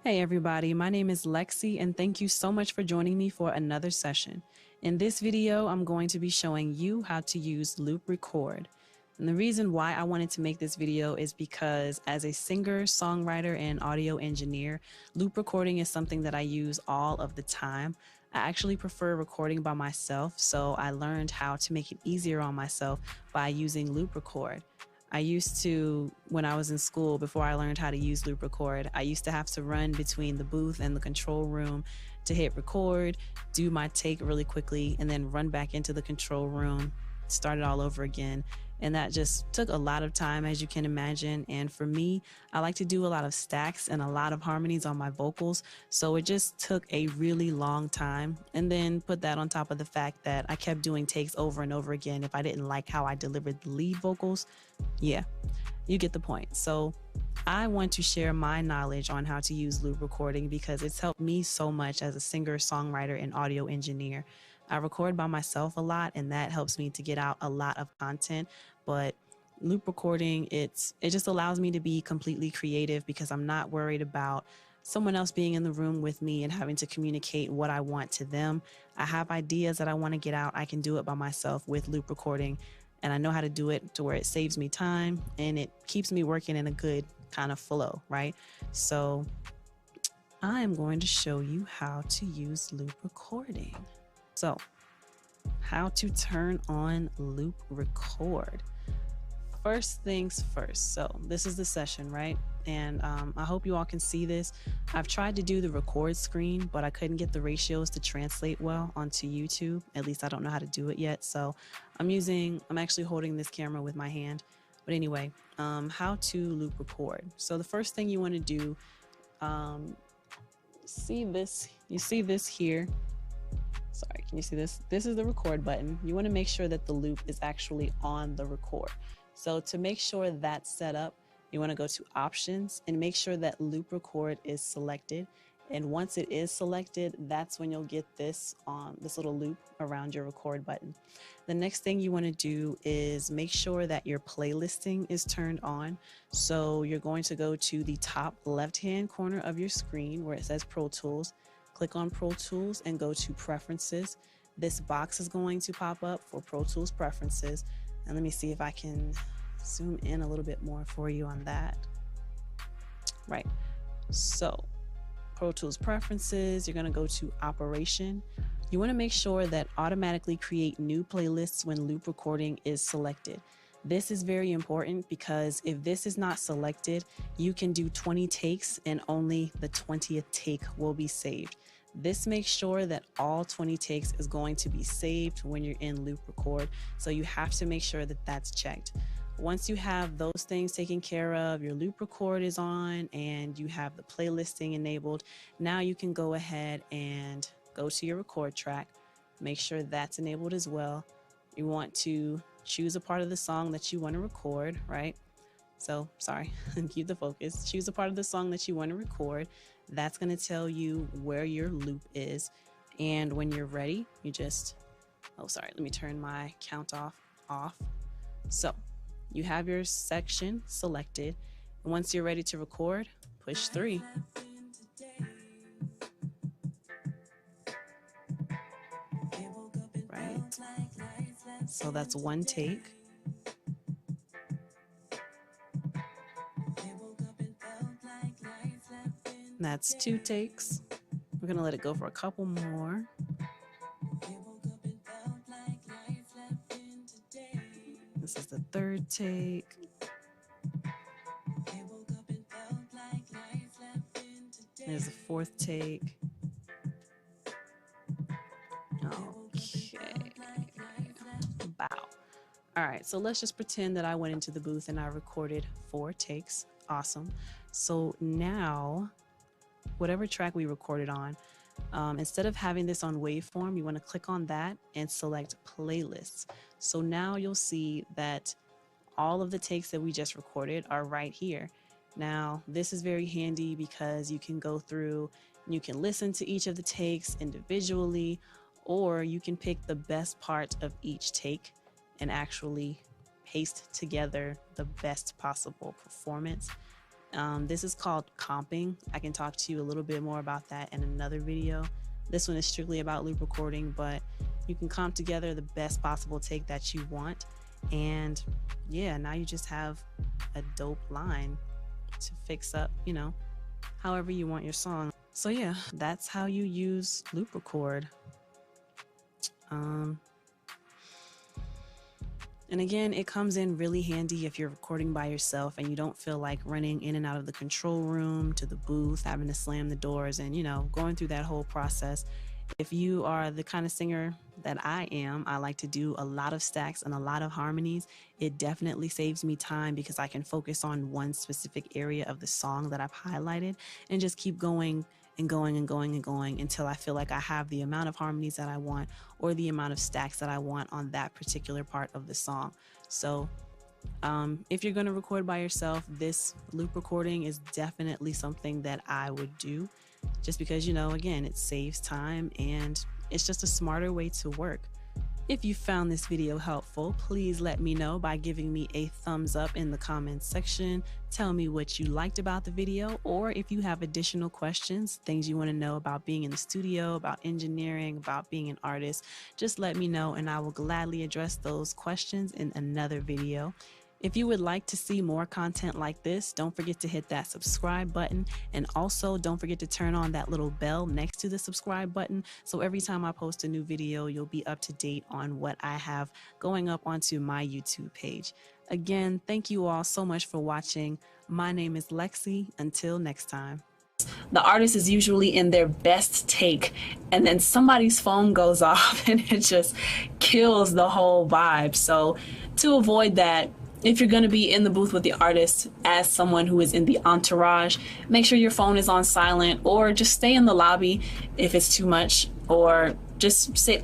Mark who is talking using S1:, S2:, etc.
S1: Hey everybody, my name is Lexi and thank you so much for joining me for another session. In this video, I'm going to be showing you how to use loop record. And the reason why I wanted to make this video is because as a singer, songwriter, and audio engineer, loop recording is something that I use all of the time. I actually prefer recording by myself, so I learned how to make it easier on myself by using loop record. I used to, when I was in school, before I learned how to use loop record, I used to have to run between the booth and the control room to hit record, do my take really quickly, and then run back into the control room, start it all over again. And that just took a lot of time, as you can imagine. And for me, I like to do a lot of stacks and a lot of harmonies on my vocals. So it just took a really long time. And then put that on top of the fact that I kept doing takes over and over again if I didn't like how I delivered the lead vocals. Yeah, you get the point. So I want to share my knowledge on how to use loop recording because it's helped me so much as a singer, songwriter, and audio engineer. I record by myself a lot, and that helps me to get out a lot of content. But loop recording, it just allows me to be completely creative because I'm not worried about someone else being in the room with me and having to communicate what I want to them. I have ideas that I want to get out. I can do it by myself with loop recording, and I know how to do it to where it saves me time and it keeps me working in a good kind of flow, right? So I am going to show you how to use loop recording. So, how to turn on loop record. First things first. So this is the session, right? And I hope you all can see this. I've tried to do the record screen, but I couldn't get the ratios to translate well onto YouTube. At least I don't know how to do it yet. So I'm actually holding this camera with my hand. But anyway, how to loop record. So the first thing you want to do, you see this here. Sorry, can you see this? This is the record button. You want to make sure that the loop is actually on the record. So to make sure that's set up, you want to go to options and make sure that loop record is selected. And once it is selected, that's when you'll get this little loop around your record button. The next thing you want to do is make sure that your playlisting is turned on. So you're going to go to the top left-hand corner of your screen where it says Pro Tools. Click on Pro Tools and go to Preferences. This box is going to pop up for Pro Tools Preferences. And let me see if I can zoom in a little bit more for you on that. Right. So Pro Tools Preferences, you're going to go to Operation. You want to make sure that automatically create new playlists when loop recording is selected. This is very important because if this is not selected, you can do 20 takes and only the 20th take will be saved. This makes sure that all 20 takes is going to be saved when you're in loop record. So you have to make sure that that's checked. Once you have those things taken care of, your loop record is on and you have the playlisting enabled, now you can go ahead and go to your record track. Make sure that's enabled as well. You want to choose a part of the song that you want to record, right? So, sorry, keep the focus. Choose a part of the song that you want to record. That's going to tell you where your loop is. And when you're ready, you just, let me turn my count off. So, you have your section selected. And once you're ready to record, push 3. Right? So that's one take. That's 2 takes. We're gonna let it go for a couple more. This is the 3rd take. There's the 4th take. Okay. Wow. All right, so let's just pretend that I went into the booth and I recorded 4 takes. Awesome. So now, whatever track we recorded on, instead of having this on waveform, you want to click on that and select playlists. So now you'll see that all of the takes that we just recorded are right here. Now, this is very handy because you can go through and you can listen to each of the takes individually, or you can pick the best part of each take and actually paste together the best possible performance. This is called comping. I can talk to you a little bit more about that in another video. This one is strictly about loop recording, but you can comp together the best possible take that you want. And yeah, now you just have a dope line to fix up, you know, however you want your song. So yeah, that's how you use loop record. And again, it comes in really handy if you're recording by yourself and you don't feel like running in and out of the control room to the booth, having to slam the doors and, you know, going through that whole process. If you are the kind of singer that I am, I like to do a lot of stacks and a lot of harmonies. It definitely saves me time because I can focus on one specific area of the song that I've highlighted and just keep going and going and going and going until I feel like I have the amount of harmonies that I want or the amount of stacks that I want on that particular part of the song. So if you're going to record by yourself, this loop recording is definitely something that I would do, just because, you know, again, it saves time and it's just a smarter way to work. If you found this video helpful, please let me know by giving me a thumbs up in the comments section. Tell me what you liked about the video, or if you have additional questions, things you want to know about being in the studio, about engineering, about being an artist, just let me know and I will gladly address those questions in another video. If you would like to see more content like this, don't forget to hit that subscribe button, and also don't forget to turn on that little bell next to the subscribe button so every time I post a new video, you'll be up to date on what I have going up onto my YouTube page. Again, thank you all so much for watching. My name is Lexi. Until next time. The artist is usually in their best take and then somebody's phone goes off and it just kills the whole vibe. So to avoid that, if you're going to be in the booth with the artist as someone who is in the entourage, make sure your phone is on silent, or just stay in the lobby if it's too much, or just sit